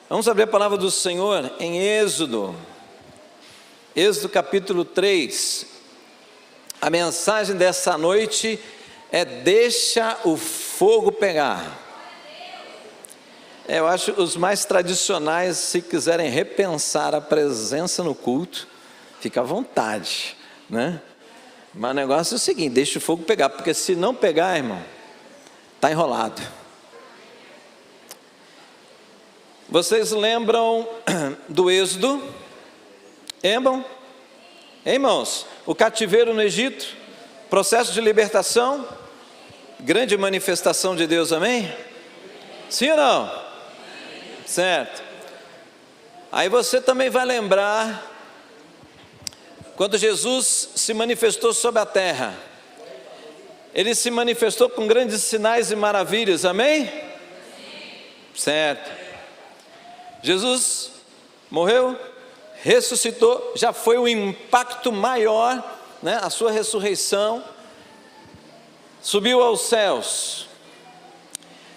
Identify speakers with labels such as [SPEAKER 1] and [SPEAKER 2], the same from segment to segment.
[SPEAKER 1] Vamos abrir a palavra do Senhor em Êxodo capítulo 3. A mensagem dessa noite é: deixa o fogo pegar. Eu acho os mais tradicionais, se quiserem repensar a presença no culto, fica à vontade, né? Mas o negócio é o seguinte: deixa o fogo pegar, porque se não pegar, irmão, está enrolado. Vocês lembram do Êxodo? Lembram? Irmãos, o cativeiro no Egito, processo de libertação, grande manifestação de Deus, amém? Sim ou não? Certo. Aí você também vai lembrar quando Jesus se manifestou sobre a terra. Ele se manifestou com grandes sinais e maravilhas, amém? Certo. Jesus morreu, ressuscitou, já foi um impacto maior, né? A sua ressurreição, subiu aos céus,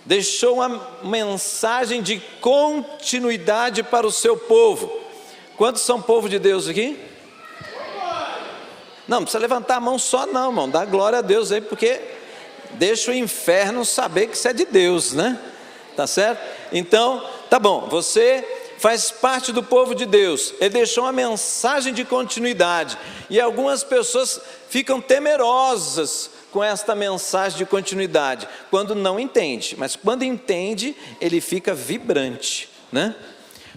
[SPEAKER 1] deixou uma mensagem de continuidade para o seu povo. Quantos são povo de Deus aqui? Não precisa levantar a mão só não, irmão, dá glória a Deus aí, porque deixa o inferno saber que isso é de Deus, né? Tá certo? Então, tá bom, você faz parte do povo de Deus. Ele deixou uma mensagem de continuidade, e algumas pessoas ficam temerosas com esta mensagem de continuidade, quando não entende, mas quando entende, ele fica vibrante, né?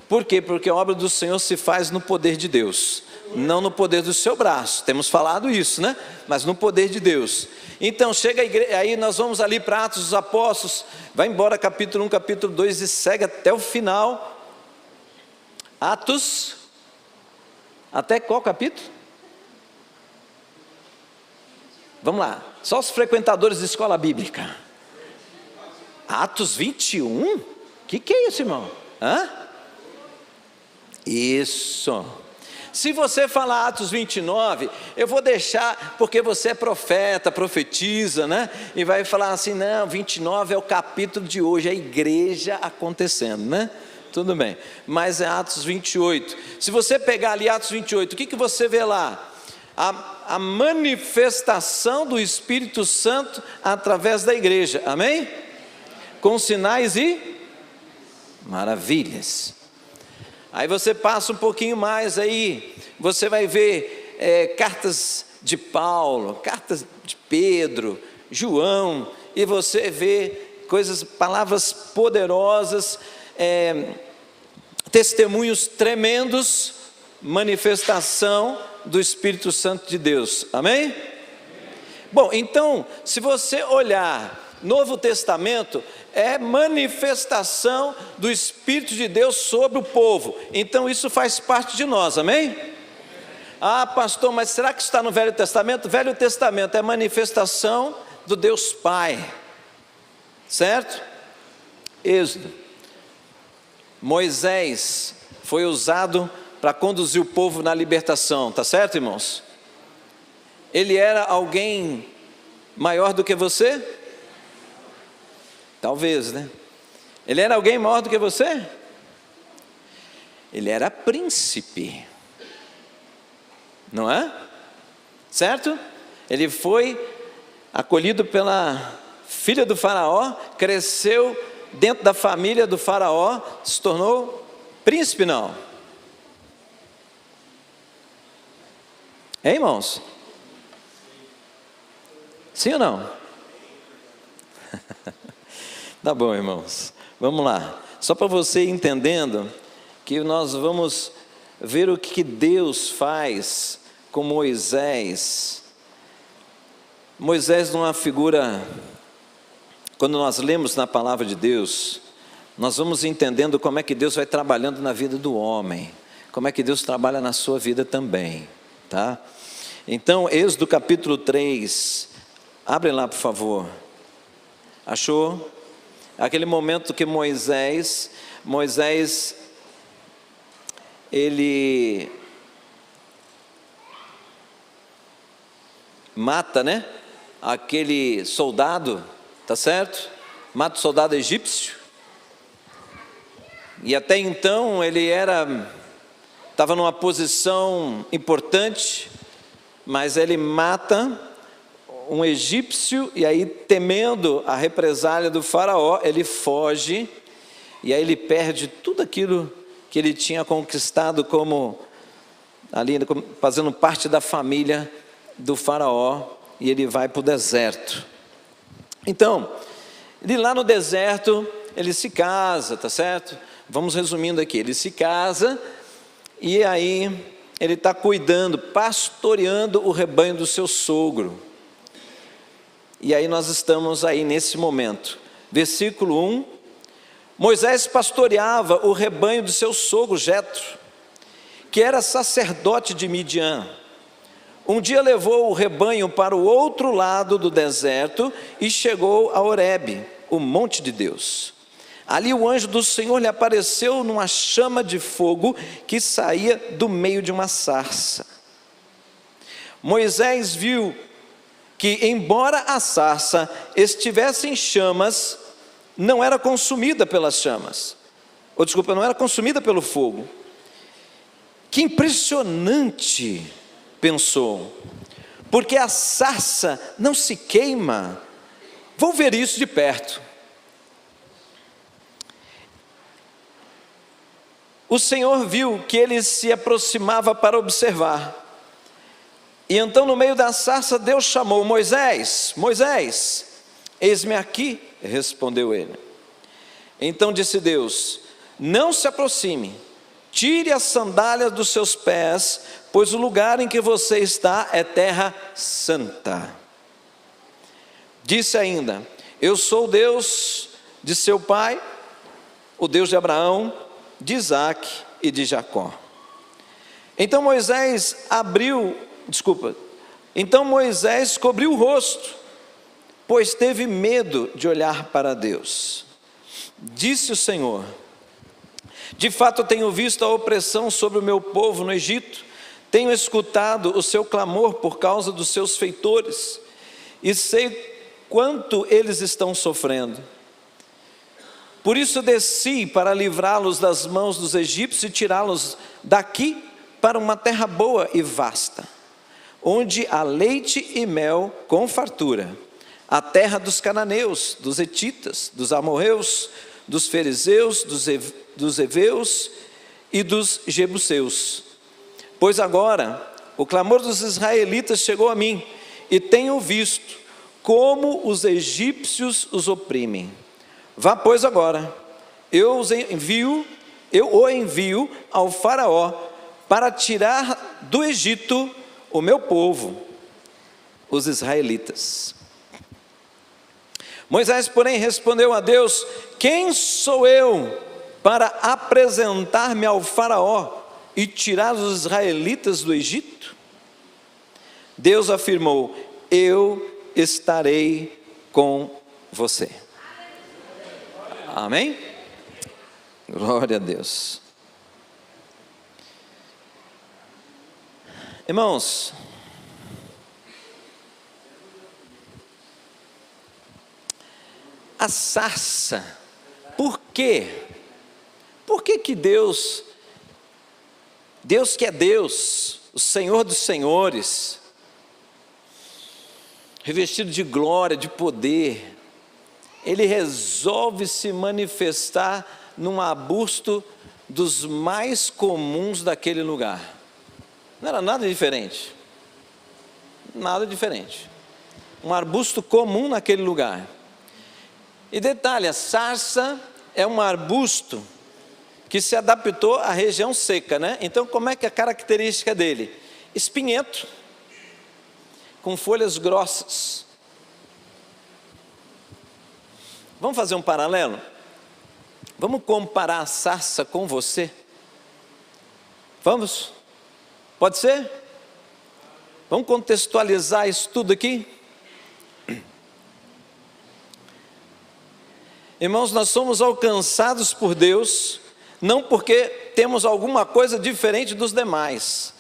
[SPEAKER 1] Por quê? Porque a obra do Senhor se faz no poder de Deus, não no poder do seu braço. Temos falado isso, né? Mas no poder de Deus. Então chega a igreja, aí nós vamos ali para Atos dos Apóstolos, vai embora capítulo 1, capítulo 2 e segue até o final. Atos, até qual capítulo? Vamos lá, só os frequentadores de escola bíblica. Atos 21? Que é isso, irmão? Hã? Isso. Se você falar Atos 29, eu vou deixar, porque você é profeta, profetiza, né? E vai falar assim: não, 29 é o capítulo de hoje, a igreja acontecendo, né? Tudo bem, mas é Atos 28. Se você pegar ali Atos 28, o que você vê lá? A manifestação do Espírito Santo através da igreja, amém? Com sinais e maravilhas. Aí você passa um pouquinho mais aí, você vai ver cartas de Paulo, cartas de Pedro, João, e você vê coisas, palavras poderosas, testemunhos tremendos, manifestação do Espírito Santo de Deus, amém? Bom, então, se você olhar Novo Testamento, é manifestação do Espírito de Deus sobre o povo, então isso faz parte de nós, amém? Ah, pastor, mas será que isso está no Velho Testamento? Velho Testamento é manifestação do Deus Pai, certo? Êxodo, Moisés foi usado para conduzir o povo na libertação, tá certo, irmãos? Ele era alguém maior do que você? Talvez, né? Ele era alguém maior do que você? Ele era príncipe, não é? Certo? Ele foi acolhido pela filha do faraó, cresceu dentro da família do faraó, se tornou príncipe, não? Hein, irmãos? Sim ou não? Tá bom, irmãos, vamos lá. Só para você ir entendendo que nós vamos ver o que Deus faz com Moisés. Moisés não é uma figura, quando nós lemos na palavra de Deus, nós vamos entendendo como é que Deus vai trabalhando na vida do homem, como é que Deus trabalha na sua vida também, tá? Então, Êxodo capítulo 3, abre lá por favor. Achou? Aquele momento que Moisés, ele mata, né? Aquele soldado, tá certo? Mata o soldado egípcio. E até então ele estava numa posição importante, mas ele mata um egípcio, e aí, temendo a represália do faraó, ele foge, e aí ele perde tudo aquilo que ele tinha conquistado como ali, fazendo parte da família do faraó, e ele vai para o deserto. Então, ele lá no deserto, ele se casa, tá certo? Vamos resumindo aqui, ele se casa, e aí ele está cuidando, pastoreando o rebanho do seu sogro. E aí nós estamos aí nesse momento. Versículo 1, Moisés pastoreava o rebanho do seu sogro Jetro, que era sacerdote de Midian. Um dia levou o rebanho para o outro lado do deserto e chegou a Horebe, o monte de Deus. Ali o anjo do Senhor lhe apareceu numa chama de fogo que saía do meio de uma sarça. Moisés viu que, embora a sarça estivesse em chamas, não era consumida pelas chamas. Não era consumida pelo fogo. Que impressionante, pensou, porque a sarça não se queima. Vou ver isso de perto. O Senhor viu que ele se aproximava para observar. E então, no meio da sarça, Deus chamou: Moisés, Moisés. Eis-me aqui, respondeu ele. Então disse Deus: não se aproxime, tire as sandálias dos seus pés, pois o lugar em que você está é terra santa. Disse ainda: eu sou o Deus de seu pai, o Deus de Abraão, de Isaque e de Jacó. Então Moisés cobriu o rosto, pois teve medo de olhar para Deus. Disse o Senhor: de fato eu tenho visto a opressão sobre o meu povo no Egito, tenho escutado o seu clamor por causa dos seus feitores, e sei quanto eles estão sofrendo. Por isso desci para livrá-los das mãos dos egípcios e tirá-los daqui para uma terra boa e vasta, onde há leite e mel com fartura, a terra dos cananeus, dos hetitas, dos amorreus, dos fariseus, dos heveus e dos jebuseus. Pois agora o clamor dos israelitas chegou a mim, e tenho visto como os egípcios os oprimem. Vá, pois, agora, eu o envio ao faraó para tirar do Egito o meu povo, os israelitas. Moisés, porém, respondeu a Deus: quem sou eu para apresentar-me ao faraó e tirar os israelitas do Egito? Deus afirmou: eu estarei com você. Amém? Glória a Deus. Irmãos, a sarça, por quê? Por que Deus que é Deus, o Senhor dos senhores, revestido de glória, de poder, ele resolve se manifestar num arbusto dos mais comuns daquele lugar? Não era nada diferente. Nada diferente. Um arbusto comum naquele lugar. E detalhe, a sarça é um arbusto que se adaptou à região seca, né? Então, como é que é a característica dele? Espinhento, com folhas grossas. Vamos fazer um paralelo? Vamos comparar a sarça com você? Vamos? Pode ser? Vamos contextualizar isso tudo aqui? Irmãos, nós somos alcançados por Deus, não porque temos alguma coisa diferente dos demais.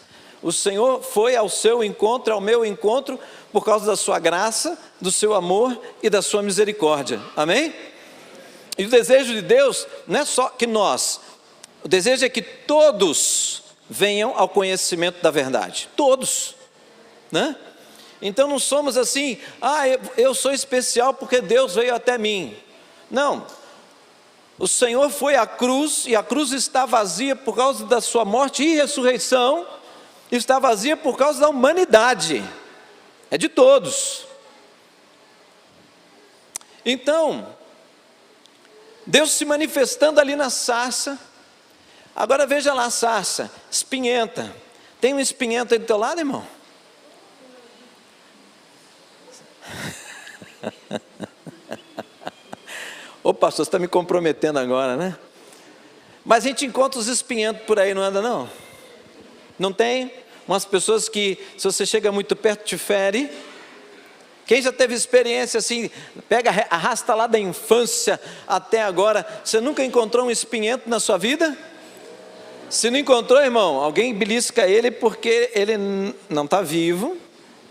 [SPEAKER 1] O Senhor foi ao seu encontro, ao meu encontro, por causa da sua graça, do seu amor e da sua misericórdia. Amém? E o desejo de Deus não é só que nós O desejo é que todos venham ao conhecimento da verdade. Todos, né? Então não somos assim, eu sou especial porque Deus veio até mim. Não. O Senhor foi à cruz, e a cruz está vazia por causa da sua morte e ressurreição, está vazia por causa da humanidade. É de todos. Então, Deus se manifestando ali na sarça. Agora veja lá a sarça, espinhenta. Tem um espinhento aí do teu lado, irmão? Ô pastor, você está me comprometendo agora, né? Mas a gente encontra os espinhentos por aí, não anda não? Não tem? Umas pessoas que, se você chega muito perto, te fere. Quem já teve experiência assim, pega, arrasta lá da infância até agora, você nunca encontrou um espinhento na sua vida? Se não encontrou, irmão, alguém belisca ele porque ele não está vivo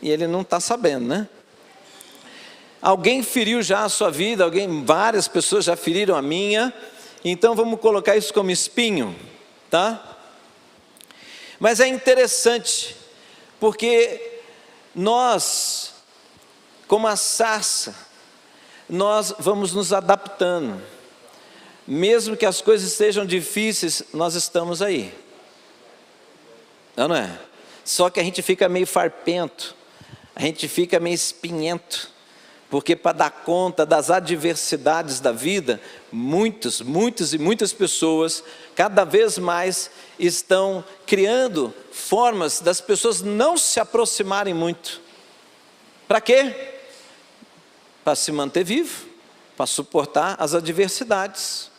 [SPEAKER 1] e ele não está sabendo, né? Alguém feriu já a sua vida, várias pessoas já feriram a minha, então vamos colocar isso como espinho, tá? Mas é interessante, porque nós, como a sarça, nós vamos nos adaptando, mesmo que as coisas sejam difíceis, nós estamos aí, não é? Só que a gente fica meio farpento, a gente fica meio espinhento, porque para dar conta das adversidades da vida, muitas pessoas, cada vez mais, estão criando formas das pessoas não se aproximarem muito. Para quê? Para se manter vivo, para suportar as adversidades.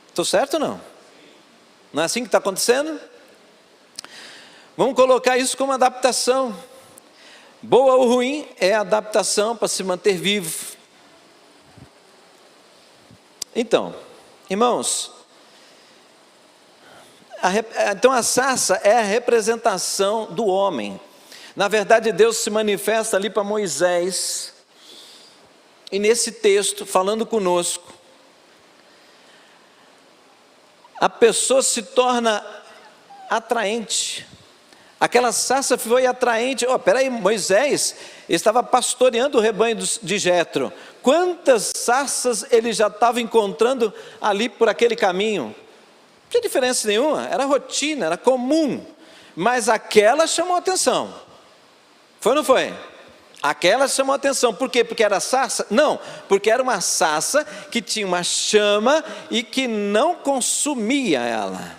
[SPEAKER 1] Estou certo ou não? Não é assim que está acontecendo? Vamos colocar isso como adaptação. Boa ou ruim é a adaptação para se manter vivo. Então, irmãos, então a sarça é a representação do homem. Na verdade, Deus se manifesta ali para Moisés, e nesse texto, falando conosco, a pessoa se torna atraente. Aquela sarça foi atraente. Peraí, Moisés estava pastoreando o rebanho de Jetro. Quantas sarças ele já estava encontrando ali por aquele caminho? Não tinha diferença nenhuma, era rotina, era comum. Mas aquela chamou atenção. Foi ou não foi? Aquela chamou atenção. Por quê? Porque era sarça? Não, porque era uma sarça que tinha uma chama e que não consumia ela.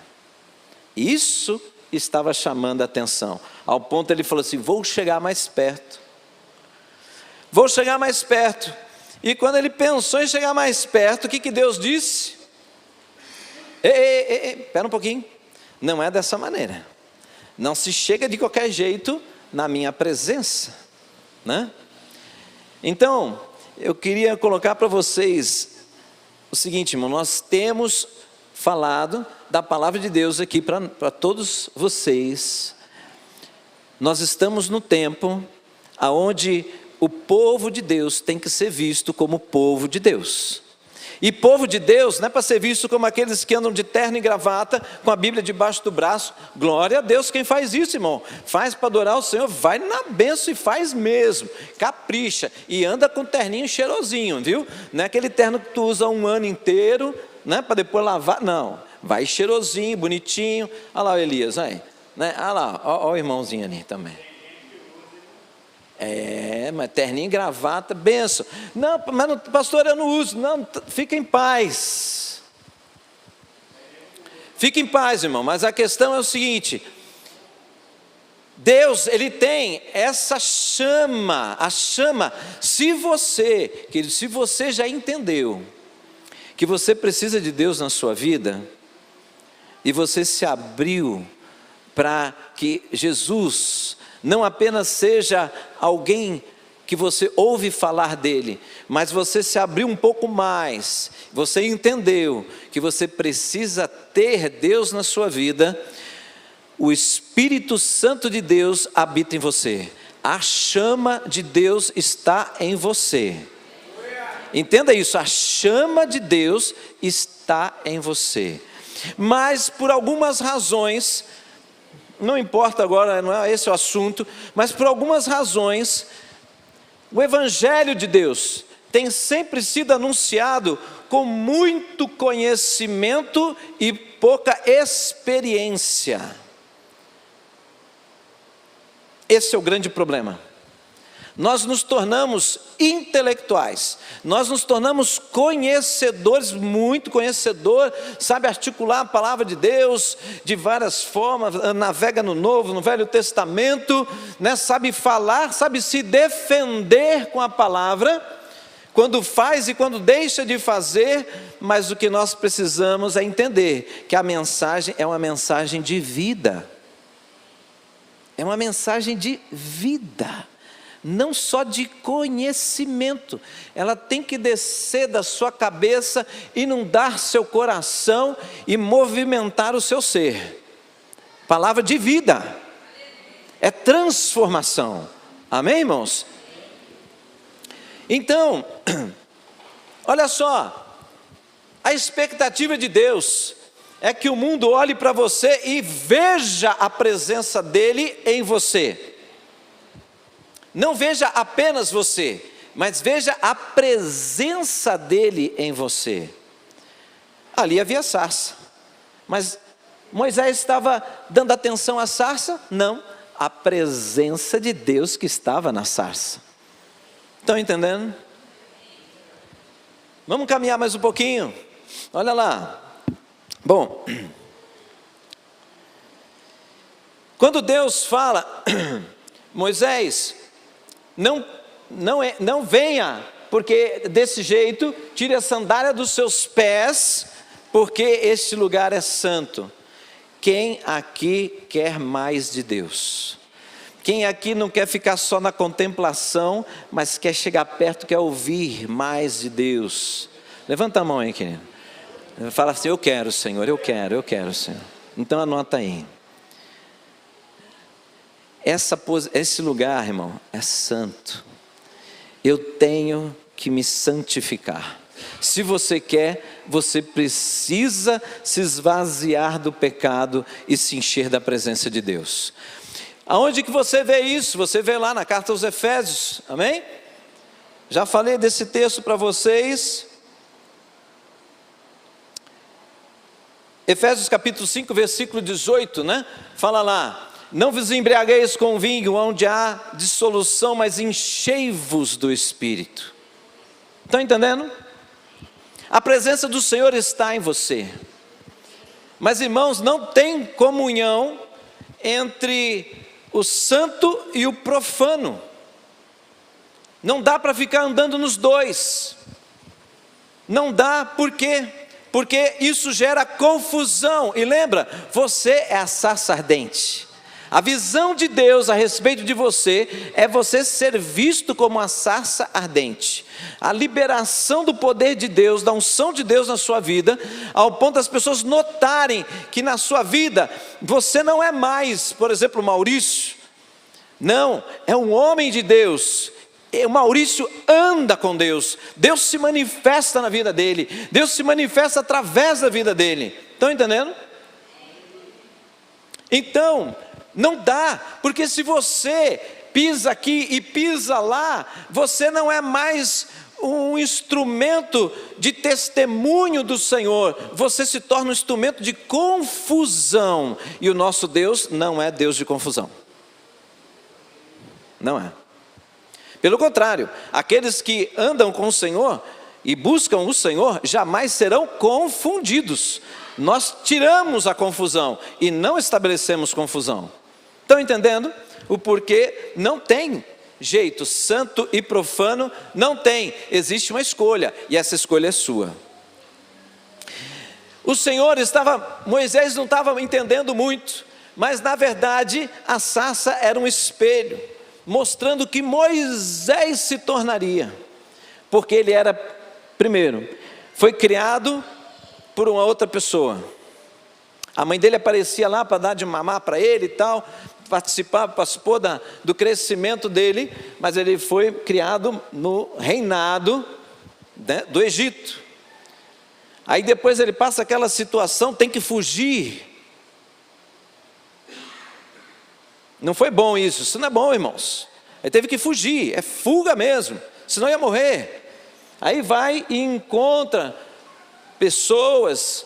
[SPEAKER 1] Isso estava chamando a atenção, ao ponto ele falou assim, vou chegar mais perto, e quando ele pensou em chegar mais perto, o que Deus disse? Espera um pouquinho, não é dessa maneira, não se chega de qualquer jeito na minha presença, né? Então, eu queria colocar para vocês o seguinte, irmão, nós temos falado da palavra de Deus aqui para todos vocês. Nós estamos no tempo onde o povo de Deus tem que ser visto como povo de Deus. E povo de Deus não é para ser visto como aqueles que andam de terno e gravata, com a Bíblia debaixo do braço. Glória a Deus quem faz isso, irmão. Faz para adorar o Senhor, vai na bênção e faz mesmo. Capricha e anda com terninho cheirosinho, viu? Não é aquele terno que tu usa um ano inteiro, né, para depois lavar, não, vai cheirosinho, bonitinho. Olha lá o Elias, aí, né? Olha lá, olha o irmãozinho ali também. Mas terninho, gravata, benção. Não, mas não, pastor, eu não uso. Não, fica em paz. Fica em paz, irmão, mas a questão é o seguinte, Deus, Ele tem essa chama, a chama, se você já entendeu que você precisa de Deus na sua vida, e você se abriu para que Jesus não apenas seja alguém que você ouve falar dele, mas você se abriu um pouco mais, você entendeu que você precisa ter Deus na sua vida, o Espírito Santo de Deus habita em você, a chama de Deus está em você. Entenda isso, a chama de Deus está em você. Mas por algumas razões, não importa agora, não é esse o assunto, mas por algumas razões, o Evangelho de Deus tem sempre sido anunciado com muito conhecimento e pouca experiência. Esse é o grande problema. Nós nos tornamos intelectuais, nós nos tornamos conhecedores, muito conhecedor, sabe articular a palavra de Deus de várias formas, navega no Novo, no Velho Testamento, né? Sabe falar, sabe se defender com a palavra, quando faz e quando deixa de fazer, mas o que nós precisamos é entender que a mensagem é uma mensagem de vida, é uma mensagem de vida, não só de conhecimento. Ela tem que descer da sua cabeça, inundar seu coração e movimentar o seu ser. Palavra de vida, é transformação, amém, irmãos? Então, olha só, a expectativa de Deus é que o mundo olhe para você e veja a presença dele em você. Não veja apenas você, mas veja a presença dele em você. Ali havia sarça, mas Moisés estava dando atenção à sarça? Não, a presença de Deus que estava na sarça. Estão entendendo? Vamos caminhar mais um pouquinho. Olha lá. Bom, quando Deus fala, Moisés, não venha, porque desse jeito, tire a sandália dos seus pés, porque este lugar é santo. Quem aqui quer mais de Deus? Quem aqui não quer ficar só na contemplação, mas quer chegar perto, quer ouvir mais de Deus? Levanta a mão aí, querido. Fala assim: eu quero, Senhor, eu quero, Senhor. Então anota aí. Esse lugar, irmão, é santo. Eu tenho que me santificar. Se você quer, você precisa se esvaziar do pecado e se encher da presença de Deus. Aonde que você vê isso? Você vê lá na carta aos Efésios, amém? Já falei desse texto para vocês. Efésios capítulo 5, versículo 18, né? Fala lá: não vos embriagueis com vinho, onde há dissolução, mas enchei-vos do Espírito. Estão entendendo? A presença do Senhor está em você. Mas, irmãos, não tem comunhão entre o santo e o profano. Não dá para ficar andando nos dois. Não dá, por quê? Porque isso gera confusão. E lembra, você é a sarça ardente. A visão de Deus a respeito de você é você ser visto como uma sarça ardente. A liberação do poder de Deus, da unção de Deus na sua vida, ao ponto das pessoas notarem que na sua vida você não é mais, por exemplo, Maurício. Não, é um homem de Deus. O Maurício anda com Deus. Deus se manifesta na vida dele. Deus se manifesta através da vida dele. Estão entendendo? Então, não dá, porque se você pisa aqui e pisa lá, você não é mais um instrumento de testemunho do Senhor, você se torna um instrumento de confusão, e o nosso Deus não é Deus de confusão, não é. Pelo contrário, aqueles que andam com o Senhor e buscam o Senhor, jamais serão confundidos. Nós tiramos a confusão e não estabelecemos confusão. Estão entendendo? O porquê não tem jeito, santo e profano não tem, existe uma escolha, e essa escolha é sua. Moisés não estava entendendo muito, mas na verdade a sarça era um espelho, mostrando que Moisés se tornaria, porque ele era, primeiro, foi criado por uma outra pessoa. A mãe dele aparecia lá para dar de mamar para ele e tal, participou do crescimento dele, mas ele foi criado no reinado, né, do Egito. Aí depois ele passa aquela situação, tem que fugir. Não foi bom isso não é bom, irmãos. Ele teve que fugir, é fuga mesmo, senão ia morrer. Aí vai e encontra pessoas,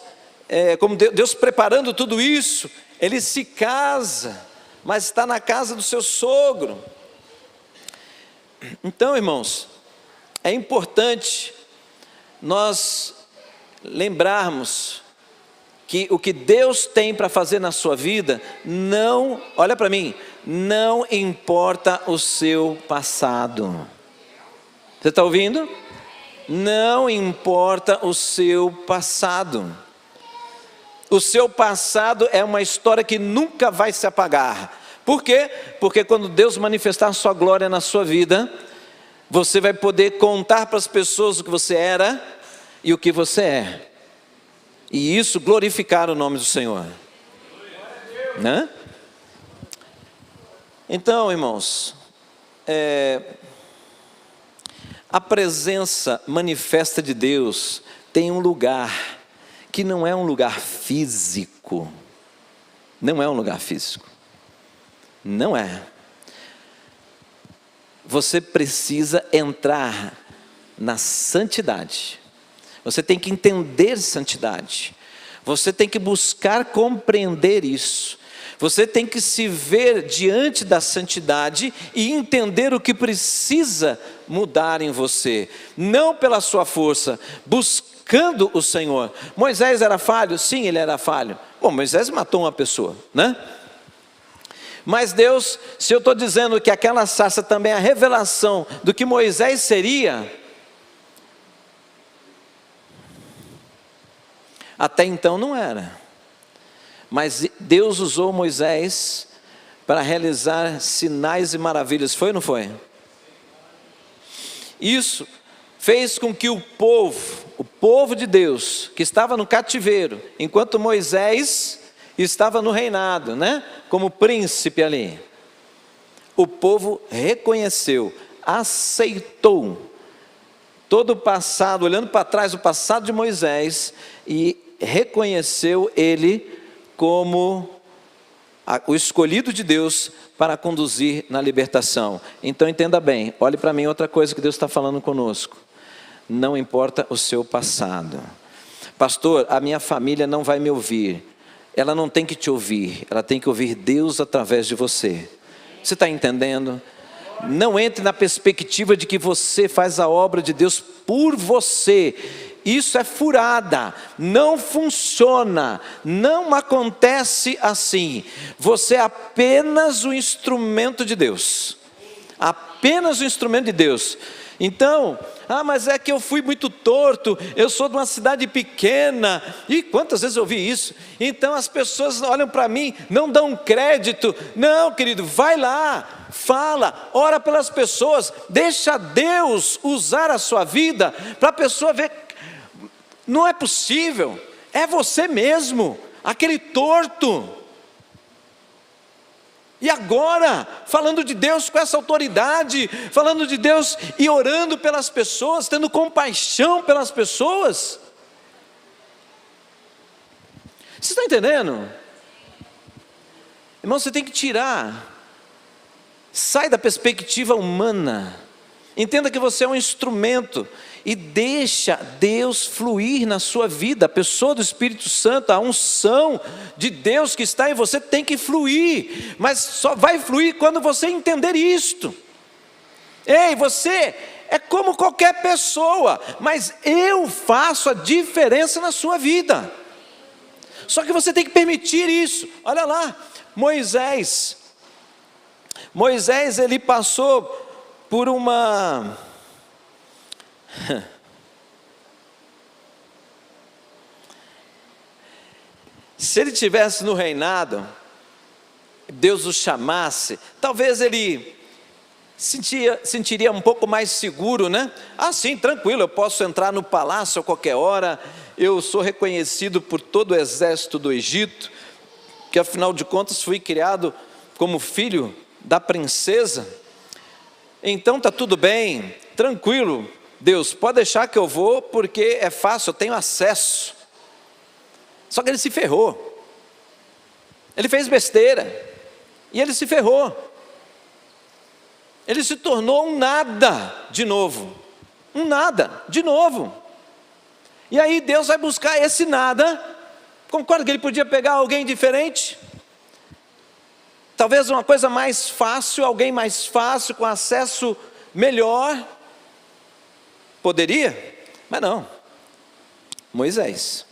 [SPEAKER 1] como Deus preparando tudo isso. Ele se casa, mas está na casa do seu sogro. Então, irmãos, é importante nós lembrarmos que o que Deus tem para fazer na sua vida, não, olha para mim, não importa o seu passado. Você está ouvindo? Não importa o seu passado. O seu passado é uma história que nunca vai se apagar. Por quê? Porque quando Deus manifestar a sua glória na sua vida, você vai poder contar para as pessoas o que você era e o que você é. E isso glorificar o nome do Senhor. Né? Então, irmãos, a presença manifesta de Deus tem um lugar que não é um lugar físico. Não é um lugar físico. Não é. Você precisa entrar na santidade. Você tem que entender santidade. Você tem que buscar compreender isso. Você tem que se ver diante da santidade e entender o que precisa mudar em você. Não pela sua força, buscando o Senhor. Moisés era falho? Sim, ele era falho. Bom, Moisés matou uma pessoa, né? Mas Deus, se eu estou dizendo que aquela sarça também é a revelação do que Moisés seria, até então não era. Mas Deus usou Moisés para realizar sinais e maravilhas, foi ou não foi? Isso fez com que o povo de Deus, que estava no cativeiro, enquanto Moisés estava no reinado, né? Como príncipe ali, o povo reconheceu, aceitou todo o passado, olhando para trás o passado de Moisés, e reconheceu ele como o escolhido de Deus para conduzir na libertação. Então entenda bem, olhe para mim, outra coisa que Deus está falando conosco. Não importa o seu passado. Pastor, a minha família não vai me ouvir. Ela não tem que te ouvir, ela tem que ouvir Deus através de você. Você está entendendo? Não entre na perspectiva de que você faz a obra de Deus por você. Isso é furada, não funciona, não acontece assim. Você é apenas o instrumento de Deus. Apenas o instrumento de Deus. Então, mas é que eu fui muito torto, eu sou de uma cidade pequena, e quantas vezes eu ouvi isso? Então as pessoas olham para mim, não dão crédito. Não, querido, vai lá, fala, ora pelas pessoas, deixa Deus usar a sua vida, para a pessoa ver, não é possível, é você mesmo, aquele torto. E agora, falando de Deus com essa autoridade, falando de Deus e orando pelas pessoas, tendo compaixão pelas pessoas. Você está entendendo? Irmão, você tem que tirar, sai da perspectiva humana, entenda que você é um instrumento, e deixa Deus fluir na sua vida. A pessoa do Espírito Santo, a unção de Deus que está em você tem que fluir, mas só vai fluir quando você entender isto. Ei, você é como qualquer pessoa, mas eu faço a diferença na sua vida. Só que você tem que permitir isso. Olha lá, Moisés, ele passou por uma... Se ele estivesse no reinado, Deus o chamasse, talvez ele sentiria um pouco mais seguro, né? Sim, tranquilo, eu posso entrar no palácio a qualquer hora, eu sou reconhecido por todo o exército do Egito, que afinal de contas fui criado como filho da princesa, então está tudo bem, tranquilo, Deus, pode deixar que eu vou, porque é fácil, eu tenho acesso. Só que ele se ferrou. Ele fez besteira. E ele se ferrou. Ele se tornou um nada de novo. Um nada de novo. E aí Deus vai buscar esse nada. Concorda que ele podia pegar alguém diferente? Talvez uma coisa mais fácil, alguém mais fácil, com acesso melhor. Poderia, mas não. Moisés.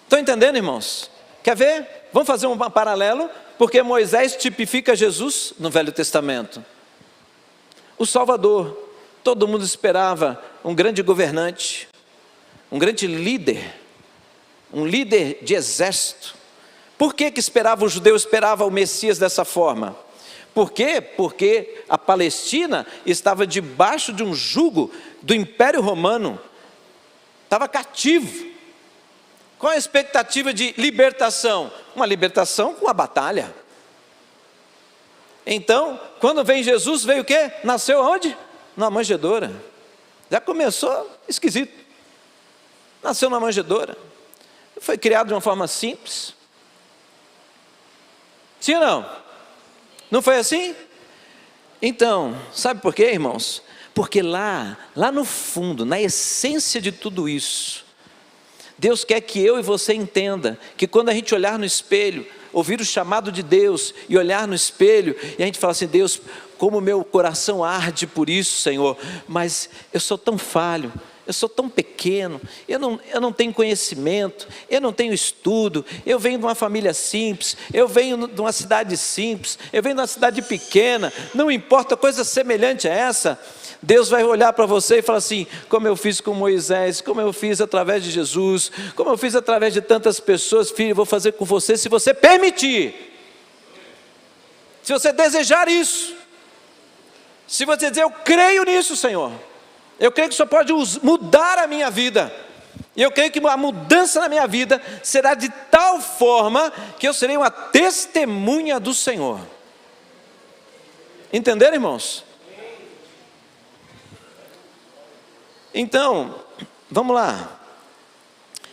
[SPEAKER 1] Estão entendendo, irmãos? Quer ver? Vamos fazer um paralelo, porque Moisés tipifica Jesus no Velho Testamento. O Salvador, todo mundo esperava um grande governante, um grande líder, um líder de exército. Por que esperava o judeu, esperava o Messias dessa forma? Por quê? Porque a Palestina estava debaixo de um jugo do Império Romano, estava cativo. Qual a expectativa de libertação? Uma libertação com a batalha. Então, quando vem Jesus, veio o quê? Nasceu onde? Na manjedoura. Já começou esquisito. Nasceu na manjedoura. Foi criado de uma forma simples. Sim ou não? Não foi assim? Então, sabe por quê, irmãos? Porque lá no fundo, na essência de tudo isso, Deus quer que eu e você entenda que quando a gente olhar no espelho, ouvir o chamado de Deus e olhar no espelho, e a gente fala assim: Deus, como meu coração arde por isso, Senhor, mas eu sou tão falho, eu sou tão pequeno, eu não tenho conhecimento, eu não tenho estudo, eu venho de uma família simples, eu venho de uma cidade simples, eu venho de uma cidade pequena, não importa, coisa semelhante a essa. Deus vai olhar para você e falar assim: como eu fiz com Moisés, como eu fiz através de Jesus, como eu fiz através de tantas pessoas, filho, eu vou fazer com você se você permitir, se você desejar isso, se você dizer: eu creio nisso, Senhor, eu creio que o Senhor pode mudar a minha vida, e eu creio que a mudança na minha vida será de tal forma que eu serei uma testemunha do Senhor. Entenderam, irmãos? Então, vamos lá.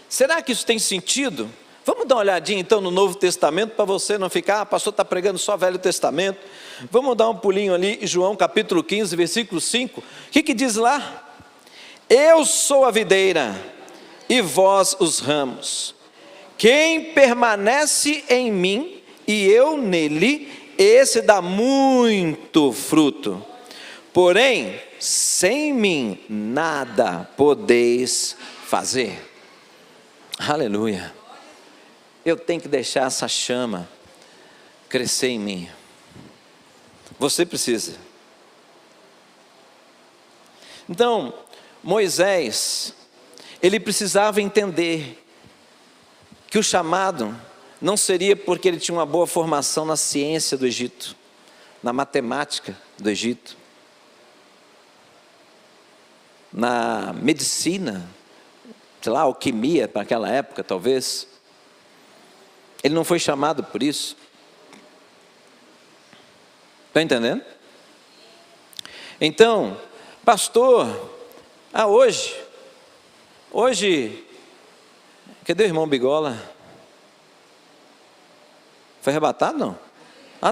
[SPEAKER 1] Será que isso tem sentido? Vamos dar uma olhadinha então no Novo Testamento, para você não ficar: pastor está pregando só Velho Testamento. Vamos dar um pulinho ali em João capítulo 15, versículo 5. O que diz lá? Eu sou a videira, e vós os ramos. Quem permanece em mim e eu nele, esse dá muito fruto. Porém, sem mim nada podeis fazer. Aleluia. Eu tenho que deixar essa chama crescer em mim. Você precisa. Então, Moisés, ele precisava entender que o chamado não seria porque ele tinha uma boa formação na ciência do Egito, na matemática do Egito, na medicina, sei lá, alquimia para aquela época talvez. Ele não foi chamado por isso. Está entendendo? Então, pastor, hoje, cadê o irmão Bigola? Foi arrebatado não?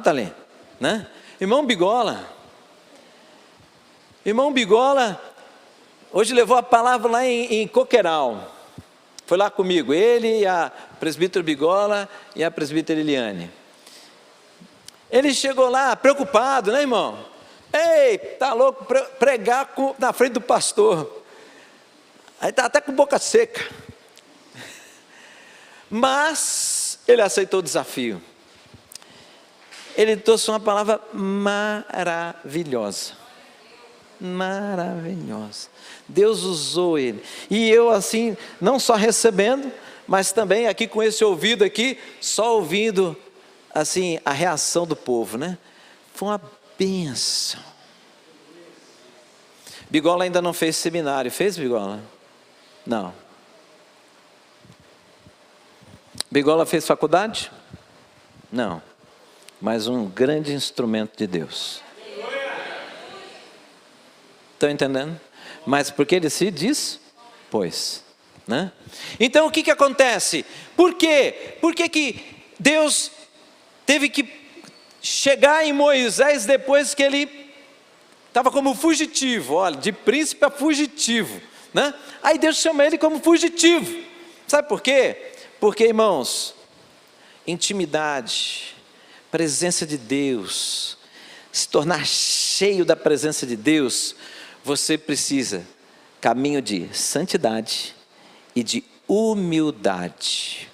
[SPEAKER 1] Tá ali, né? Irmão Bigola, hoje levou a palavra lá em Coqueiral. Foi lá comigo, ele e a presbítera Bigola e a presbítera Eliane. Ele chegou lá preocupado, né, irmão? Ei, tá louco pregar na frente do pastor. Aí tá até com boca seca. Mas ele aceitou o desafio. Ele trouxe uma palavra maravilhosa. Maravilhosa. Deus usou ele. E eu assim, não só recebendo, mas também aqui com esse ouvido aqui, só ouvindo assim a reação do povo, né? Foi uma bênção. Bigola ainda não fez seminário. Fez, Bigola? Não. Bigola fez faculdade? Não. Mas um grande instrumento de Deus. Estão entendendo? mas porque ele se dispôs, né? Então o que acontece? Por quê? Por que Deus teve que chegar em Moisés depois que ele estava como fugitivo? Olha, de príncipe a fugitivo, né? Aí Deus chama ele como fugitivo. Sabe por quê? Porque, irmãos, intimidade, presença de Deus, se tornar cheio da presença de Deus, você precisa caminho de santidade e de humildade.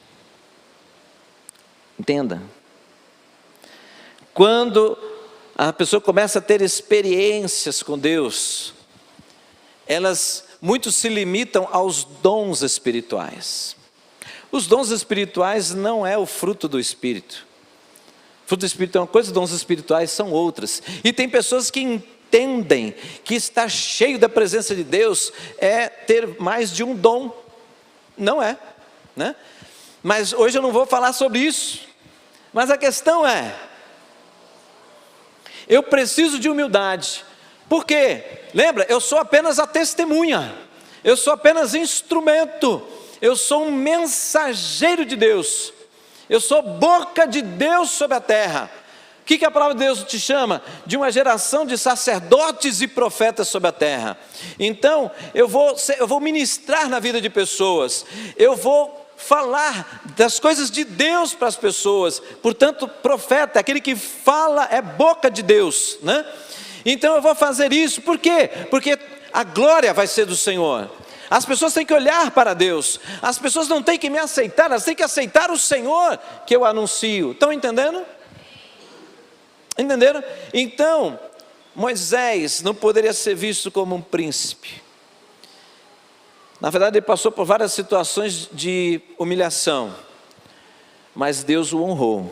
[SPEAKER 1] Entenda? Quando a pessoa começa a ter experiências com Deus, muitos se limitam aos dons espirituais. Os dons espirituais não é o fruto do Espírito. O fruto do Espírito é uma coisa, os dons espirituais são outras. E tem pessoas que entendem que estar cheio da presença de Deus é ter mais de um dom. Não é, né? Mas hoje eu não vou falar sobre isso. Mas a questão é, eu preciso de humildade. Por quê? Lembra, eu sou apenas a testemunha. Eu sou apenas instrumento. Eu sou um mensageiro de Deus. Eu sou boca de Deus sobre a terra. O que a palavra de Deus te chama? De uma geração de sacerdotes e profetas sobre a terra. Então, eu vou ministrar na vida de pessoas. Eu vou falar das coisas de Deus para as pessoas. Portanto, profeta, aquele que fala é boca de Deus, né? Então eu vou fazer isso. Por quê? Porque a glória vai ser do Senhor. As pessoas têm que olhar para Deus. As pessoas não têm que me aceitar, elas têm que aceitar o Senhor que eu anuncio. Estão entendendo? Entenderam? Então, Moisés não poderia ser visto como um príncipe. Na verdade, ele passou por várias situações de humilhação, mas Deus o honrou.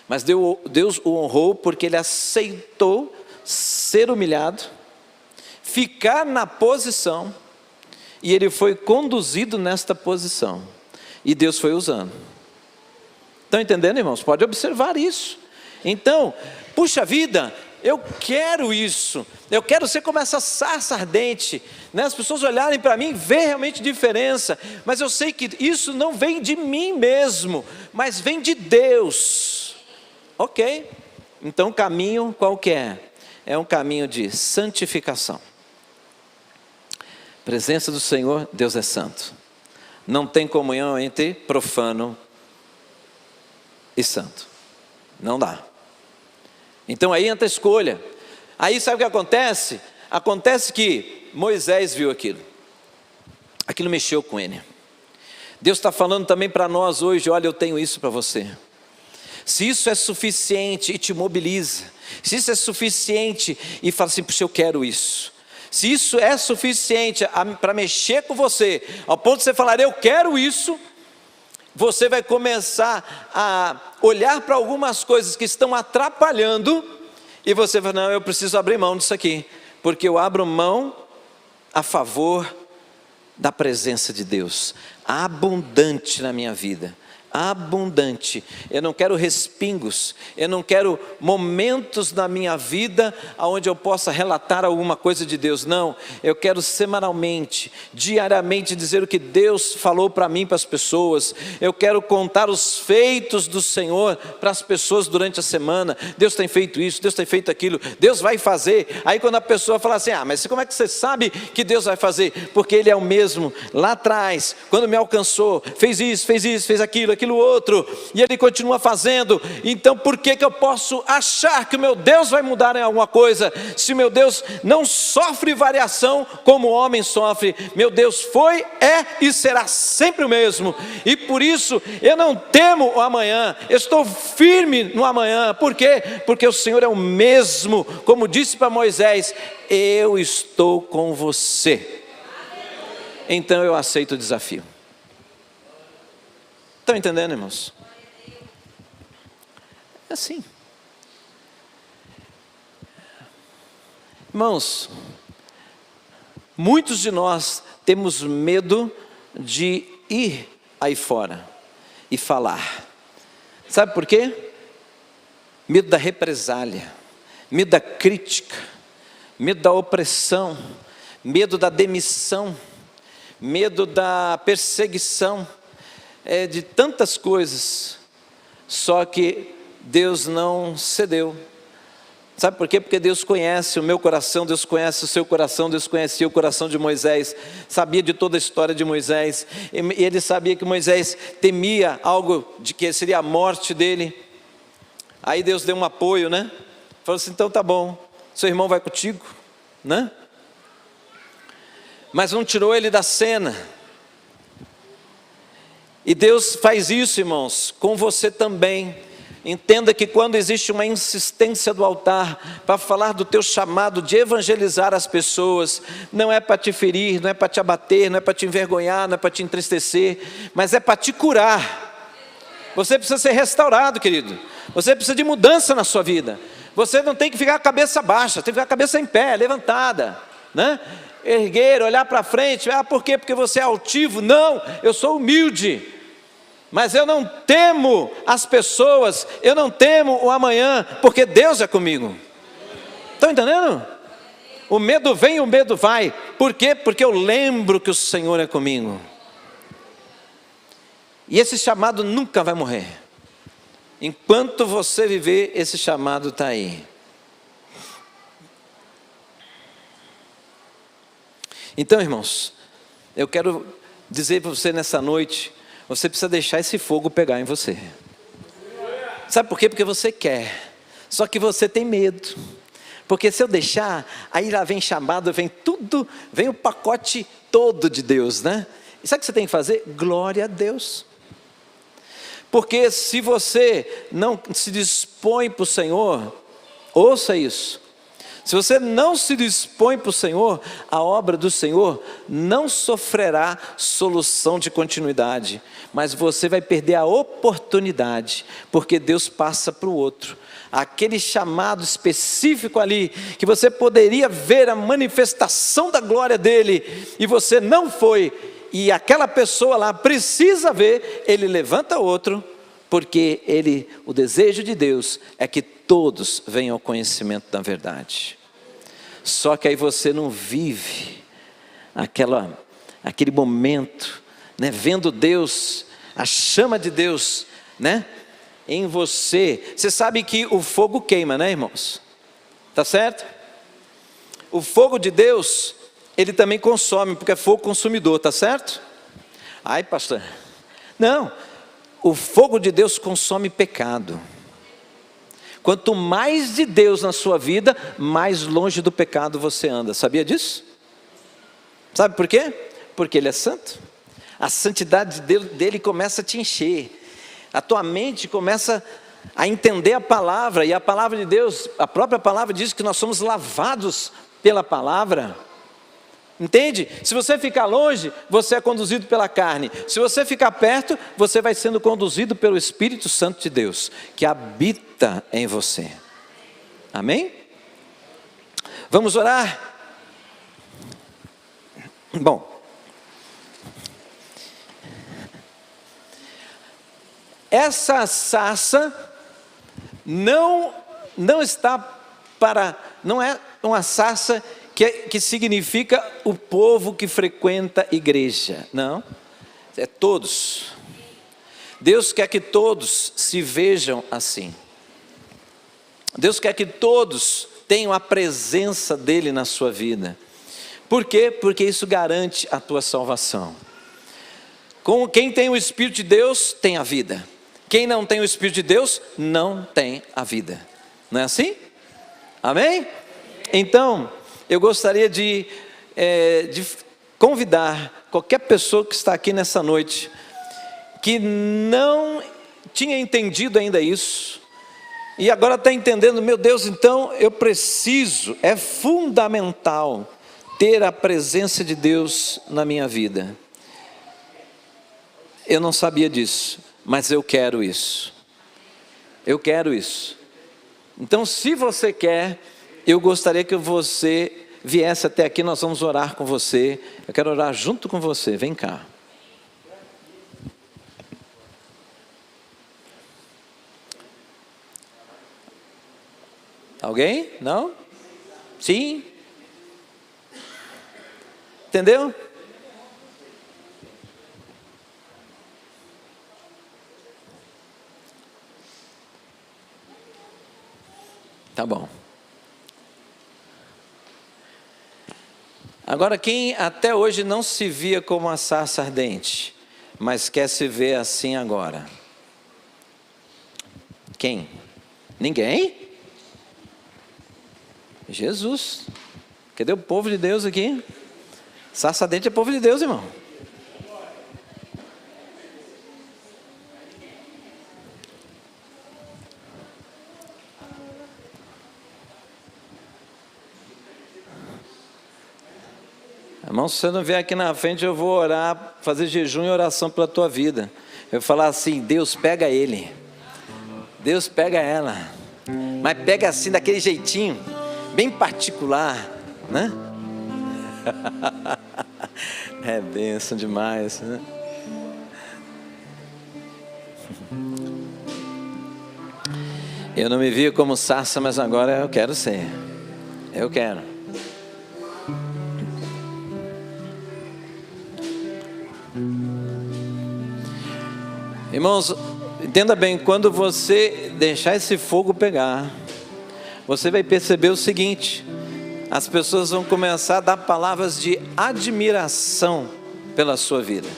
[SPEAKER 1] Mas Deus o honrou porque ele aceitou ser humilhado, ficar na posição, e ele foi conduzido nesta posição, e Deus foi usando. Estão entendendo, irmãos? Pode observar isso. Então, puxa vida, eu quero isso, eu quero ser como essa sarça ardente, né? As pessoas olharem para mim, ver realmente diferença, mas eu sei que isso não vem de mim mesmo, mas vem de Deus. Ok, então o caminho qual que é? É um caminho de santificação. Presença do Senhor, Deus é santo. Não tem comunhão entre profano e santo. Não dá. Então aí entra a escolha. Aí sabe o que acontece? Acontece que Moisés viu aquilo. Aquilo mexeu com ele. Deus está falando também para nós hoje, olha, eu tenho isso para você. Se isso é suficiente e te mobiliza, se isso é suficiente e fala assim, puxa, eu quero isso. Se isso é suficiente para mexer com você, ao ponto de você falar, eu quero isso, você vai começar a olhar para algumas coisas que estão atrapalhando, e você vai, não, eu preciso abrir mão disso aqui, porque eu abro mão a favor da presença de Deus, abundante na minha vida. Abundante, eu não quero respingos, eu não quero momentos na minha vida onde eu possa relatar alguma coisa de Deus, não, eu quero semanalmente, diariamente dizer o que Deus falou para mim, para as pessoas, eu quero contar os feitos do Senhor para as pessoas durante a semana. Deus tem feito isso, Deus tem feito aquilo, Deus vai fazer. Aí quando a pessoa fala assim, mas como é que você sabe que Deus vai fazer? Porque Ele é o mesmo, lá atrás, quando me alcançou, fez isso, fez aquilo outro, e Ele continua fazendo. Então por que eu posso achar que o meu Deus vai mudar em alguma coisa, se o meu Deus não sofre variação como o homem sofre? Meu Deus foi, é e será sempre o mesmo, e por isso eu não temo o amanhã, eu estou firme no amanhã. Por quê? Porque o Senhor é o mesmo, como disse para Moisés, eu estou com você. Então eu aceito o desafio. Estão entendendo, irmãos? É assim. Irmãos, muitos de nós temos medo de ir aí fora e falar. Sabe por quê? Medo da represália, medo da crítica, medo da opressão, medo da demissão, medo da perseguição, de tantas coisas. Só que Deus não cedeu. Sabe por quê? Porque Deus conhece o meu coração, Deus conhece o seu coração, Deus conhecia o coração de Moisés, sabia de toda a história de Moisés, e ele sabia que Moisés temia algo de que seria a morte dele. Aí Deus deu um apoio, né? Falou assim, então tá bom, seu irmão vai contigo, né? Mas não tirou ele da cena. E Deus faz isso, irmãos, com você também. Entenda que quando existe uma insistência do altar para falar do teu chamado de evangelizar as pessoas, não é para te ferir, não é para te abater, não é para te envergonhar, não é para te entristecer, mas é para te curar. Você precisa ser restaurado, querido. Você precisa de mudança na sua vida. Você não tem que ficar a cabeça baixa, tem que ficar a cabeça em pé, levantada, né? Erguer, olhar para frente. Por quê? Porque você é altivo? Não, eu sou humilde. Mas eu não temo as pessoas, eu não temo o amanhã, porque Deus é comigo. Estão entendendo? O medo vem, o medo vai. Por quê? Porque eu lembro que o Senhor é comigo. E esse chamado nunca vai morrer. Enquanto você viver, esse chamado está aí. Então, irmãos, eu quero dizer para você nessa noite, você precisa deixar esse fogo pegar em você. Sabe por quê? Porque você quer, só que você tem medo. Porque se eu deixar, aí lá vem chamado, vem tudo, vem o pacote todo de Deus, né? E sabe o que você tem que fazer? Glória a Deus. Porque se você não se dispõe para o Senhor, ouça isso. Se você não se dispõe para o Senhor, a obra do Senhor não sofrerá solução de continuidade, mas você vai perder a oportunidade, porque Deus passa para o outro. Aquele chamado específico ali, que você poderia ver a manifestação da glória dele, e você não foi, e aquela pessoa lá precisa ver, ele levanta outro, porque o desejo de Deus é que todos venham ao conhecimento da verdade. Só que aí você não vive aquele momento, né, vendo Deus, a chama de Deus, né, em você. Você sabe que o fogo queima, né, irmãos? Tá certo? O fogo de Deus, ele também consome, porque é fogo consumidor, tá certo? Ai, pastor, não. O fogo de Deus consome pecado. Quanto mais de Deus na sua vida, mais longe do pecado você anda. Sabia disso? Sabe por quê? Porque Ele é santo. A santidade dele começa a te encher. A tua mente começa a entender a palavra. E a palavra de Deus, a própria palavra diz que nós somos lavados pela palavra. Entende? Se você ficar longe, você é conduzido pela carne. Se você ficar perto, você vai sendo conduzido pelo Espírito Santo de Deus, que habita em você. Amém? Vamos orar? Bom, essa sarça não é uma sarça que significa o povo que frequenta igreja. Não, é todos. Deus quer que todos se vejam assim. Deus quer que todos tenham a presença dEle na sua vida. Por quê? Porque isso garante a tua salvação. Quem tem o Espírito de Deus tem a vida. Quem não tem o Espírito de Deus não tem a vida. Não é assim? Amém? Então, eu gostaria de convidar qualquer pessoa que está aqui nessa noite, que não tinha entendido ainda isso, e agora está entendendo, meu Deus, então eu preciso, é fundamental ter a presença de Deus na minha vida. Eu não sabia disso, mas eu quero isso. Eu quero isso. Então, se você quer, eu gostaria que você viesse até aqui, nós vamos orar com você. Eu quero orar junto com você, vem cá. Alguém? Não? Sim? Entendeu? Tá bom. Agora, quem até hoje não se via como uma sarça ardente, mas quer se ver assim agora? Quem? Ninguém? Jesus. Cadê o povo de Deus aqui? Sarça ardente é povo de Deus, irmão. Irmão, se você não vier aqui na frente, eu vou orar, fazer jejum e oração pela tua vida. Eu vou falar assim: Deus pega ele, Deus pega ela, mas pega assim daquele jeitinho, bem particular, né? É bênção demais, né? Eu não me via como sarça, mas agora eu quero ser. Eu quero. Irmãos, entenda bem, quando você deixar esse fogo pegar, você vai perceber o seguinte: as pessoas vão começar a dar palavras de admiração pela sua vida.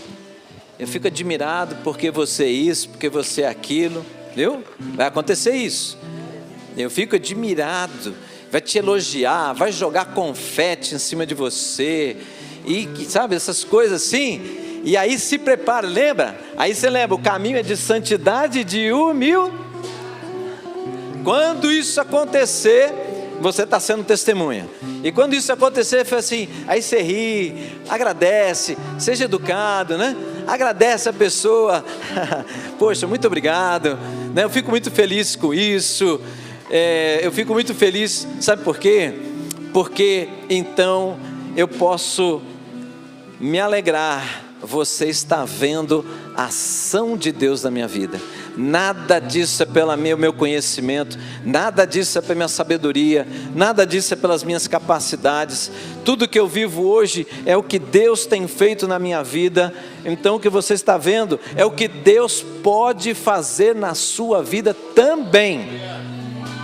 [SPEAKER 1] Eu fico admirado porque você é isso, porque você é aquilo, viu? Vai acontecer isso. Eu fico admirado, vai te elogiar, vai jogar confete em cima de você, e sabe, essas coisas assim. E aí se prepara, lembra? Aí você lembra, o caminho é de santidade e de humildade. Quando isso acontecer, você está sendo testemunha. E quando isso acontecer, foi assim, aí você ri, agradece, seja educado, né? Agradece a pessoa. Poxa, muito obrigado, né? Eu fico muito feliz com isso. Eu fico muito feliz, sabe por quê? Porque então eu posso me alegrar. Você está vendo a ação de Deus na minha vida. Nada disso é pelo meu conhecimento, nada disso é pela minha sabedoria, nada disso é pelas minhas capacidades. Tudo que eu vivo hoje é o que Deus tem feito na minha vida. Então o que você está vendo é o que Deus pode fazer na sua vida também.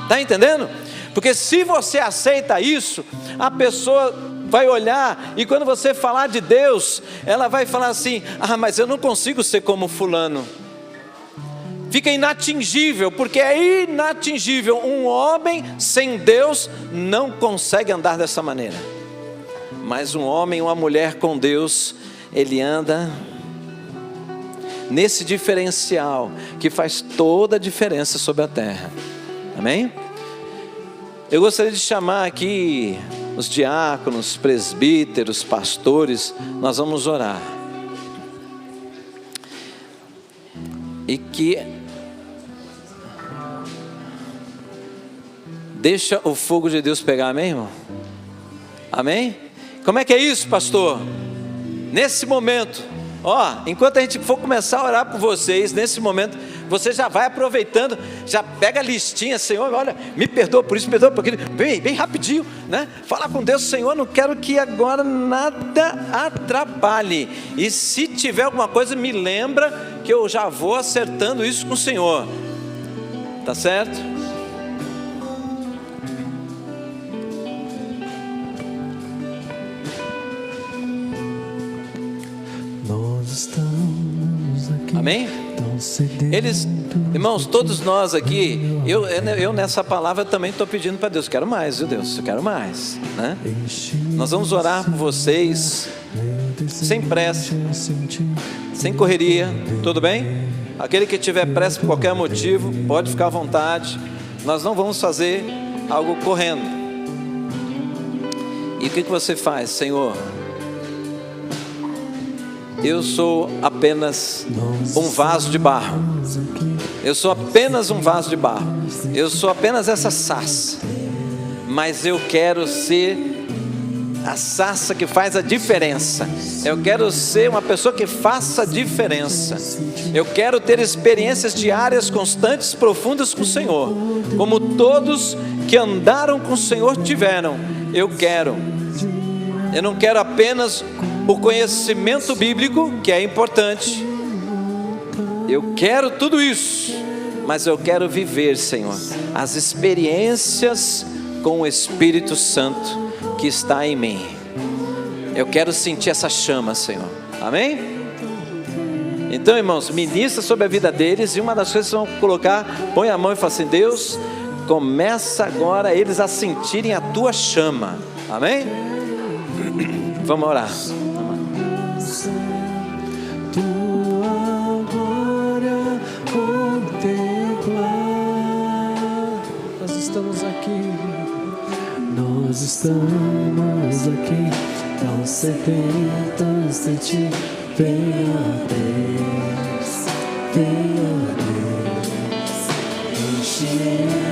[SPEAKER 1] Está entendendo? Porque se você aceita isso, a pessoa vai olhar, e quando você falar de Deus, ela vai falar assim: ah, mas eu não consigo ser como fulano. Fica inatingível, porque é inatingível. Um homem sem Deus não consegue andar dessa maneira. Mas um homem, uma mulher com Deus, ele anda nesse diferencial que faz toda a diferença sobre a terra. Amém? Eu gostaria de chamar aqui os diáconos, presbíteros, pastores. Nós vamos orar. E que deixa o fogo de Deus pegar, amém, irmão? Amém? Como é que é isso, pastor? Nesse momento, enquanto a gente for começar a orar por vocês, nesse momento, você já vai aproveitando, já pega a listinha: Senhor, olha, me perdoa por isso, me perdoa por aquilo, bem rapidinho, né? Fala com Deus: Senhor, não quero que agora nada atrapalhe, e se tiver alguma coisa, me lembra que eu já vou acertando isso com o Senhor, tá certo?
[SPEAKER 2] Nós estamos aqui.
[SPEAKER 1] Amém? Eles, irmãos, todos nós aqui, eu nessa palavra também estou pedindo para Deus: quero mais, viu Deus, eu quero mais, né? Nós vamos orar por vocês, sem pressa, sem correria, tudo bem? Aquele que tiver pressa por qualquer motivo, pode ficar à vontade. Nós não vamos fazer algo correndo. E o que você faz? Senhor, eu sou apenas um vaso de barro. Eu sou apenas um vaso de barro. Eu sou apenas essa sarça. Mas eu quero ser a sarça que faz a diferença. Eu quero ser uma pessoa que faça a diferença. Eu quero ter experiências diárias, constantes, profundas com o Senhor, como todos que andaram com o Senhor tiveram. Eu quero Eu não quero apenas o conhecimento bíblico, que é importante. Eu quero tudo isso, mas eu quero viver, Senhor, as experiências com o Espírito Santo que está em mim. Eu quero sentir essa chama, Senhor. Amém? Então, irmãos, ministra sobre a vida deles. E uma das coisas que vão colocar, põe a mão e fala assim: Deus, começa agora eles a sentirem a tua chama. Amém? Vamos orar.
[SPEAKER 2] Tua glória contemplar. Nós estamos aqui. Nós estamos aqui, tão sedentos de ti. Venha Deus, venha Deus, enche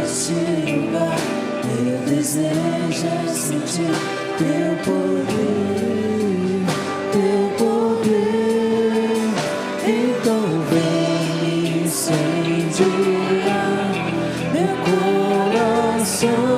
[SPEAKER 2] este lugar. Meu desejo é sentir teu poder, teu poder. Então vem me incendiar meu coração.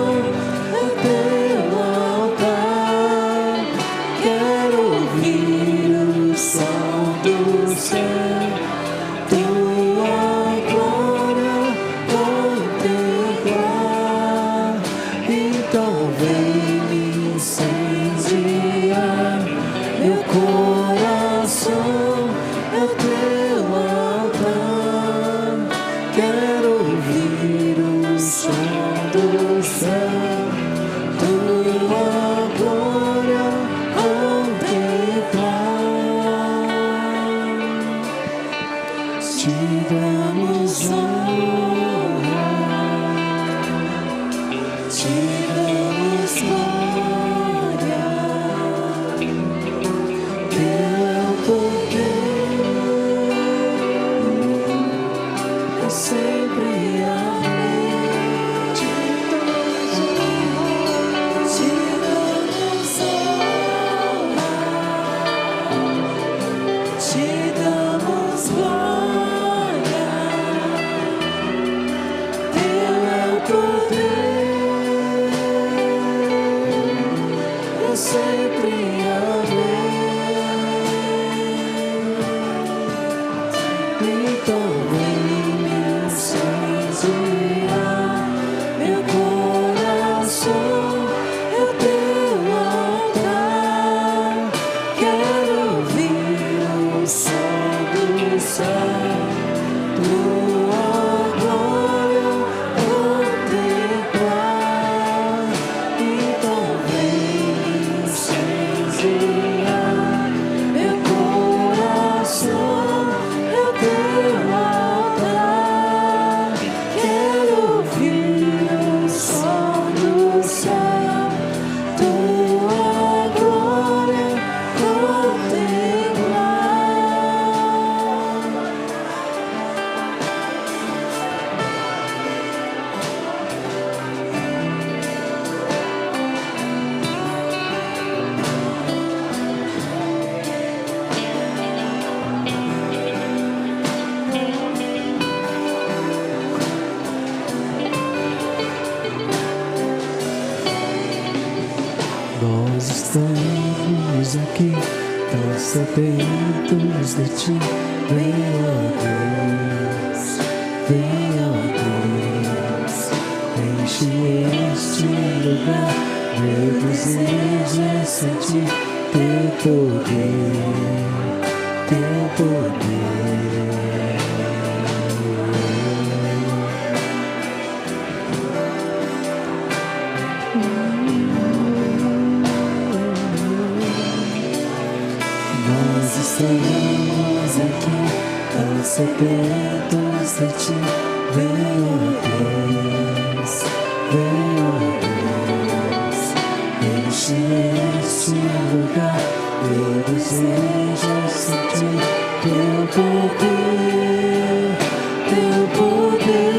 [SPEAKER 2] Nós estamos aqui, tão sedentos de ti. Venha Deus, venha Deus, enche este lugar. Meu desejo é sentir teu poder, teu poder. Nós estamos aqui, tão sedentos de ti. Venha Deus, venha Deus, enche este lugar. Meu desejo é sentir teu poder, teu poder.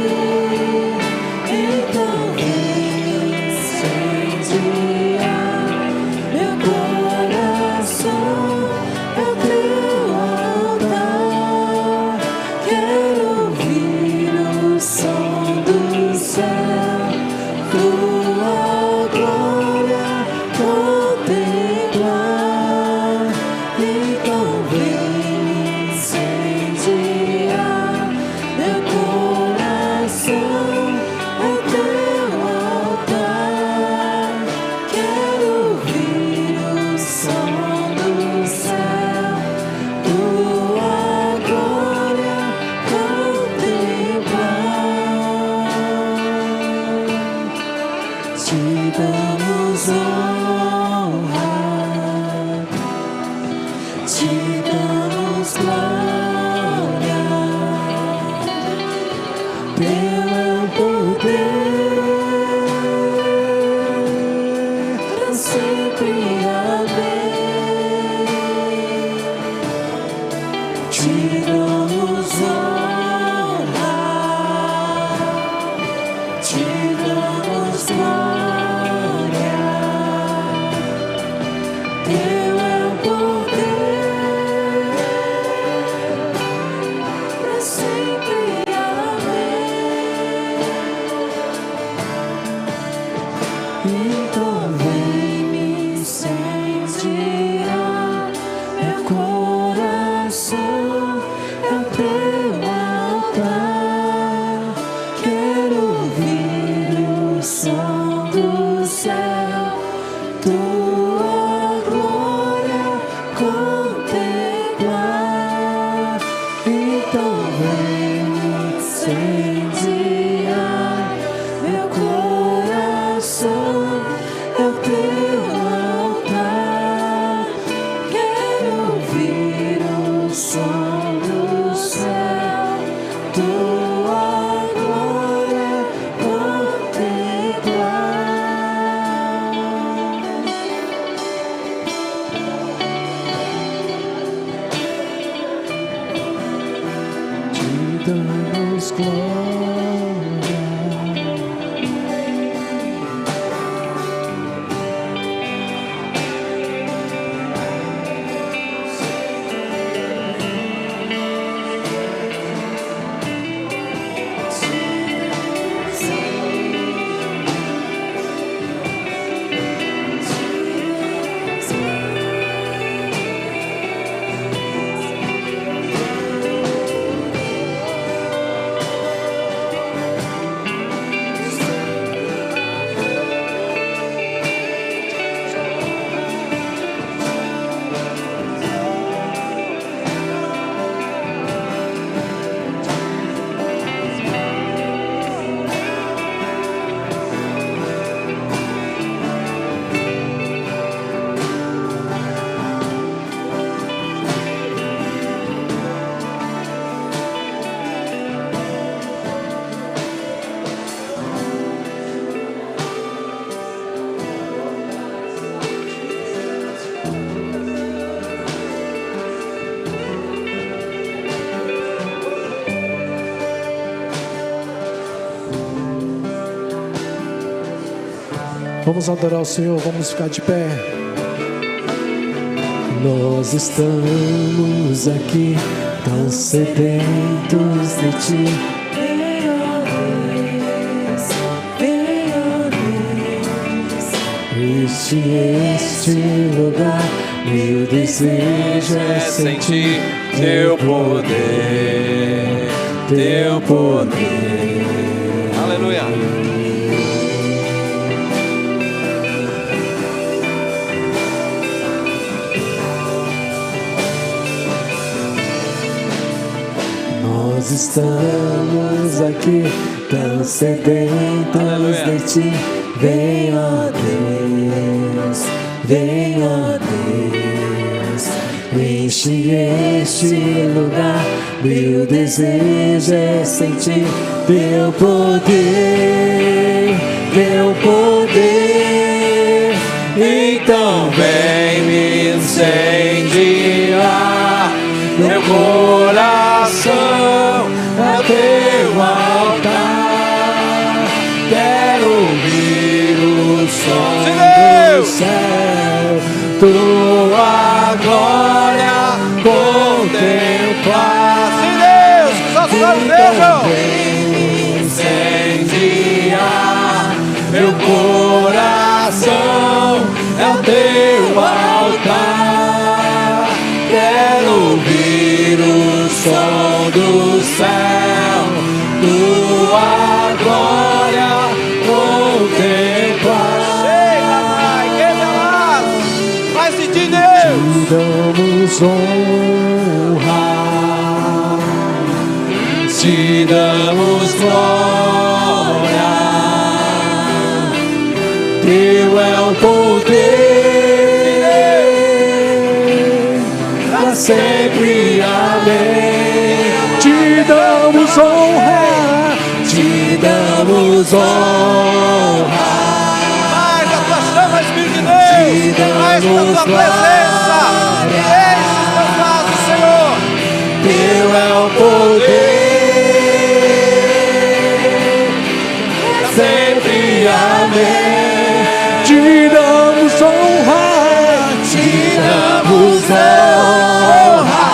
[SPEAKER 2] Então vem incendiar meu coração. Tua glória contemplar. Teu é o poder pra sempre. Amém. Te damos honra, te damos glória. Teu é o poder pra sempre. Amém. Então vem me incendiar, meu coração é o teu altar. Quero ouvir o som do céu, tua glória contemplar. Então vem me incendiar, meu coração é o teu altar. Quero ouvir o som do céu, tua glória contemplar. Te damos glória. Vamos adorar o Senhor, vamos ficar de pé. Nós estamos aqui tão sedentos de Ti. Vem, ó Deus, vem, ó Deus. Este lugar, meu desejo é sentir Teu poder, Teu poder.
[SPEAKER 1] Aleluia.
[SPEAKER 2] Nós estamos aqui tão sedentos de Ti. Vem, ó Deus, vem, ó Deus. Enche este lugar, meu desejo é sentir Teu poder, Teu poder. Então vem me incendiar, meu coração é Teu altar. Quero ouvir o som do céu, Tua glória contemplar.
[SPEAKER 1] Sim, Deus, que nossos olhos vejam.
[SPEAKER 2] Vem me incendiar, meu coração é o Teu altar. Quero ouvir o som do céu, Tua glória contemplar.
[SPEAKER 1] Chega, Pai, que mais? Mais de Ti, Deus.
[SPEAKER 2] Te damos honra, te damos glória. Teu é o poder pra sempre. Amém. Te damos honra, te damos honra.
[SPEAKER 1] Mais da tua chama, Espírito de Deus, mais da tua presença. Enche os teus vasos, Senhor.
[SPEAKER 2] Teu é o poder, sempre amém. Te damos honra, te damos honra,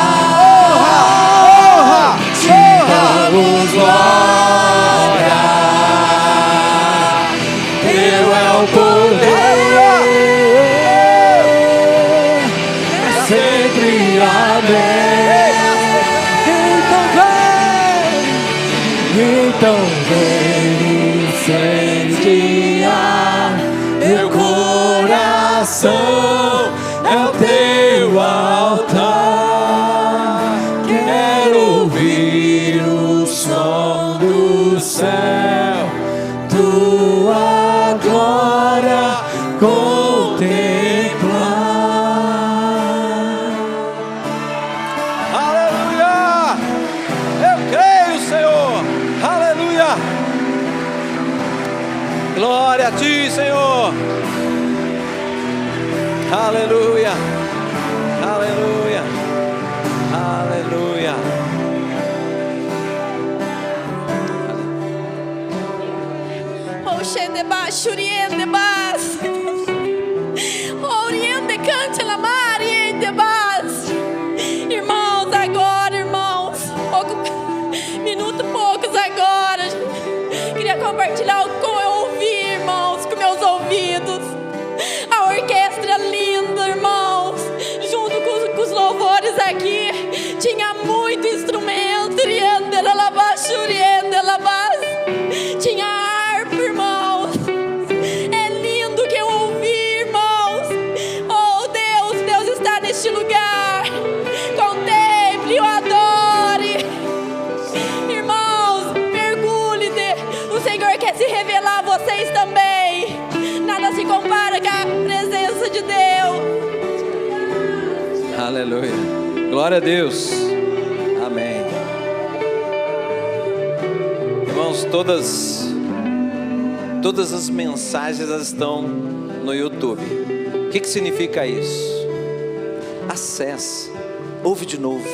[SPEAKER 2] te damos glória. Teu é o poder, é sempre amém. Então vem incendiar meu coração, é o teu altar. Quero ouvir o som do céu, tua glória contemplar.
[SPEAKER 1] Aleluia! Eu creio, Senhor. Aleluia! Glória a ti, Senhor. Aleluia! Aleluia! Aleluia!
[SPEAKER 3] Oxende bashuriende bas. Oriente cante la mariende bas. Irmãos, agora, irmãos, poucos agora. Queria compartilhar o que eu ouvi, irmãos, com meus ouvidos. A orquestra linda, irmãos, junto com os louvores aqui, tinha muito instrumento. Tinha harpa, irmãos. É lindo que eu ouvi, irmãos. Oh Deus está neste lugar. Contemple, o adore. Irmãos, mergulhe. O Senhor quer se revelar a vocês também. Nada se compara com a presença de Deus.
[SPEAKER 1] Aleluia. Glória a Deus. Amém. Irmãos, todas as mensagens elas estão no YouTube. O que significa isso? Acesse, ouve de novo.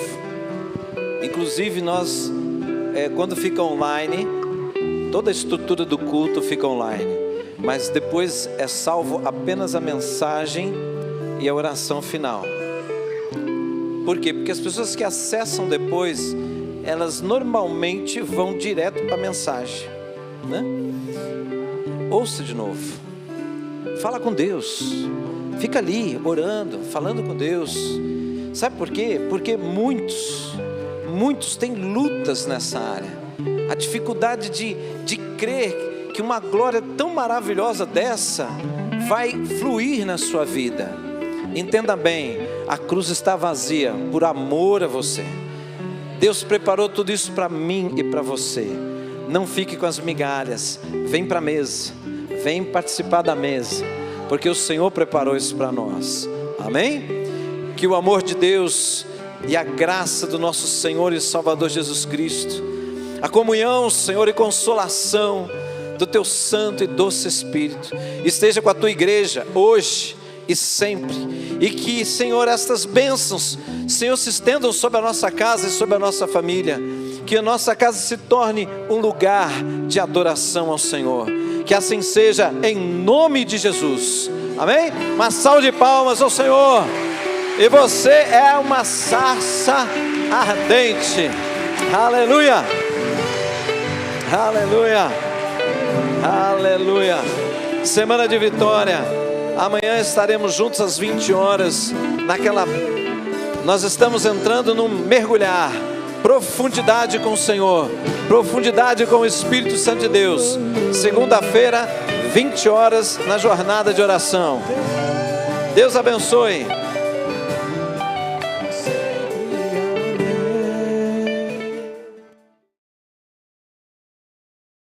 [SPEAKER 1] Inclusive nós, quando fica online, toda a estrutura do culto fica online, mas depois é salvo apenas a mensagem e a oração final. Por quê? Porque as pessoas que acessam depois, elas normalmente vão direto para a mensagem, né? Ouça de novo, fala com Deus, fica ali orando, falando com Deus. Sabe por quê? Porque muitos têm lutas nessa área. A dificuldade de crer que uma glória tão maravilhosa dessa vai fluir na sua vida. Entenda bem, a cruz está vazia por amor a você. Deus preparou tudo isso para mim e para você. Não fique com as migalhas. Vem para a mesa, vem participar da mesa, porque o Senhor preparou isso para nós. Amém? Que o amor de Deus e a graça do nosso Senhor e Salvador Jesus Cristo, a comunhão, Senhor, e consolação do Teu Santo e Doce Espírito esteja com a Tua igreja hoje e sempre. E que, Senhor, estas bênçãos, Senhor, se estendam sobre a nossa casa e sobre a nossa família. Que a nossa casa se torne um lugar de adoração ao Senhor. Que assim seja, em nome de Jesus. Amém? Uma salva de palmas ao Senhor. E você é uma sarça ardente. Aleluia. Aleluia. Aleluia. Semana de vitória. Amanhã estaremos juntos às 20 horas. Nós estamos entrando num mergulhar. Profundidade com o Senhor, profundidade com o Espírito Santo de Deus. Segunda-feira, 20 horas, na jornada de oração. Deus abençoe.